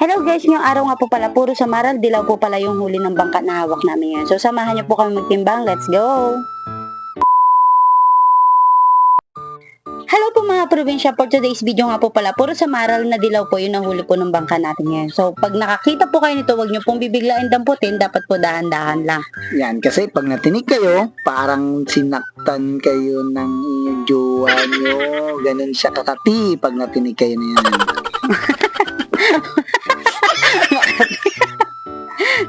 Hello guys, ngayong araw nga po pala, puro samaral, dilaw po pala yung huli ng bangka na hawak namin ngayon. So samahan niyo po kami magtimbang, let's go! Hello po mga probinsya, for today's video nga po pala, puro samaral na dilaw po yung nahuli po ng bangka natin ngayon. So pag nakakita po kayo nito, wag niyo pong bibiglain damputin, dapat po dahan-dahan lang. Yan, kasi pag natinig kayo, parang sinaktan kayo ng inyong jowa nyo. Ganun siya kakati pag natinig kayo na yan.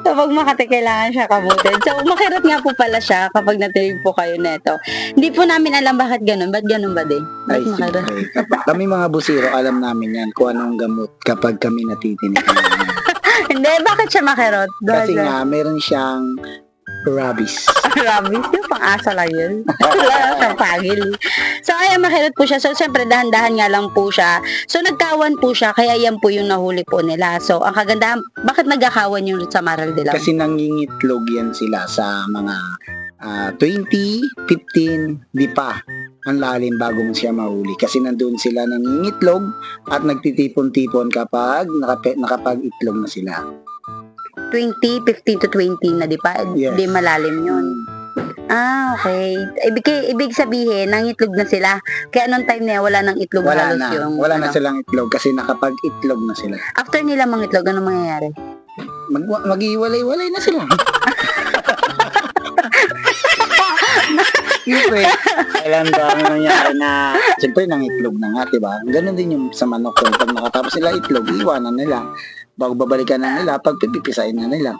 So pag Makati, kailangan siya kabutin. So makirot nga po pala siya kapag natinig po kayo neto. Hindi po namin alam bakit ganun. Ba't ganun ba din? Ay, Ba't makirot? siyempre. Kami mga busiro, alam namin yan kung anong gamot kapag kami natitinig. Hindi, bakit siya makirot? Kasi nga, meron siyang rabies. Rabies, yung pang-asa lang yun. Wala kang pagil. So, ayan, makirot po siya. So, siyempre, dahan-dahan nga lang po siya. So, nagkawan po siya, kaya yan po yung nahuli po nila. So, ang kagandahan, bakit nagkakawan yung samaral nila? Kasi nangingitlog yan sila sa mga 20, 15, di pa. Ang lalim bago mo siya mahuli. Kasi nandun sila nangingitlog at nagtitipon-tipon kapag nakapag-itlog na sila. 20, 15 to 20 na, di pa? Yes. Di malalim yun. Ah, okay. Ibig sabihin, nangitlog na sila. Kaya nung time na yan, wala nang itlog Wala halos na. yung... Wala na silang itlog kasi nakapag-itlog na sila. After nila mangitlog, ano mangyayari? Mag-iwalay-walay na sila. Siyempre, kailan ba ang nangyari na siyempre nangitlog na nga, diba? Ganon din yung sa manok ko. Pag nakatapos sila itlog, iwanan nila. Bago babalikan na nila, pag pipipisain na nila.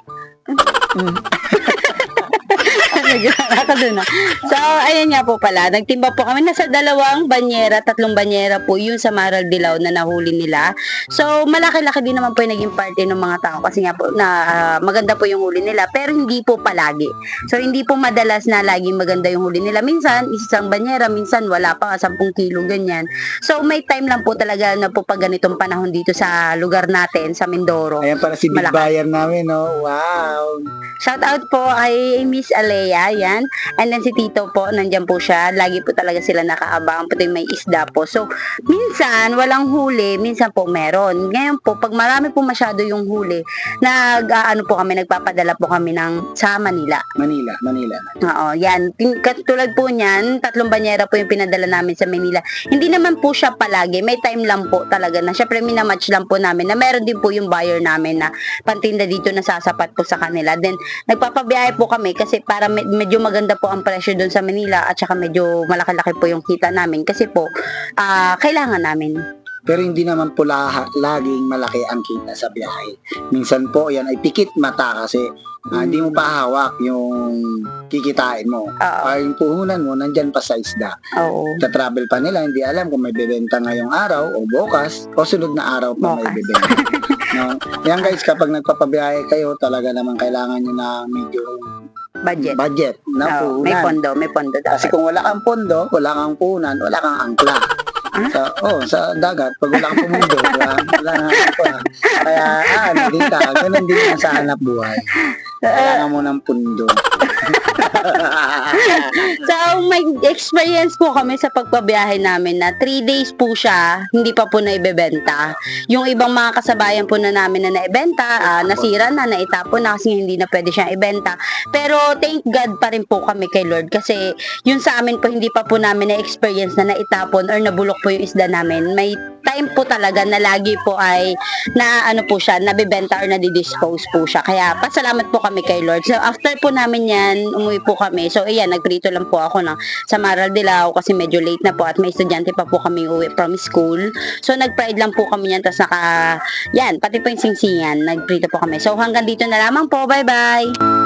Nakakadun na. So, ayan nga po pala. Nagtimba po kami. Nasa 2 banyera, 3 banyera po yung samaral dilaw na nahuli nila. So, malaki-laki din naman po yung naging party ng mga tao. Kasi nga po, maganda po yung huli nila. Pero hindi po palagi. So, hindi po madalas na laging maganda yung huli nila. Minsan, isang banyera. Minsan, wala pa. 10 kilo, ganyan. So, may time lang po talaga na po pag ganitong panahon dito sa lugar natin, sa Mindoro. Ayan para si Big Malaki. Bayan namin, no? Wow! Shout out po kay Miss Alea, yan. And then si Tito po, nandyan po siya. Lagi po talaga sila nakaabang. Pati may isda po. So, minsan, walang huli. Minsan po, meron. Ngayon po, pag marami po masyado yung huli, nagpapadala po kami sa Manila. Manila. Oo, yan. Katulad po niyan, 3 banyera po yung pinadala namin sa Manila. Hindi naman po siya palagi. May time lang po talaga na. Syempre, minamatch lang po namin na meron din po yung buyer namin na pantinda dito na sasapat po sa kanila. Then, nagpapabiyahe po kami kasi para medyo maganda po ang presyo doon sa Manila at saka medyo malaki-laki po yung kita namin kasi po, kailangan namin. Pero hindi naman po laging malaki ang kita sa biyahe. Minsan po, yan ay pikit mata kasi hindi mo pa hawak yung kikitain mo. Oo. Yung puhunan mo, nandyan pa sa isda. Oo. Sa travel pa nila, hindi alam kung may bibenta ngayong araw o bukas o sunod na araw pa may Bukas. bibenta. No? Yan guys, kapag nagpapabiyahe kayo, talaga naman kailangan nyo na medyo Budget. na Oo, puhunan. may pondo Kasi dapat. kung wala kang pondo, wala kang puhunan, wala kang angkla. Sa dagat, pag wala kang pumundo, wala kang angkla. Kaya, nalita, ganun din ang sa hanap buhay. Kailangan mo ng pundo. So, may experience po kami sa pagpabiyahe namin na 3 days po siya, hindi pa po naibebenta. Yung ibang mga kasabayan po na namin na naibenta, nasira na, naitapon na kasi hindi na pwede siyang ibenta. Pero thank God pa rin po kami kay Lord kasi yung sa amin po hindi pa po namin na-experience na naitapon or nabulok po yung isda namin. May time po talaga na lagi po ay nabibenta or nadidispose po siya. Kaya pasalamat po kami kay Lord. So after po namin yan, umuwi po kami. So ayan, nagprito lang po ako ng samaral dilaw kasi medyo late na po at may estudyante pa po kami uwi from school. So nag-pride lang po kami yan. Tapos pati po yung singsingan, nagprito po kami. So hanggang dito na lamang po. Bye-bye!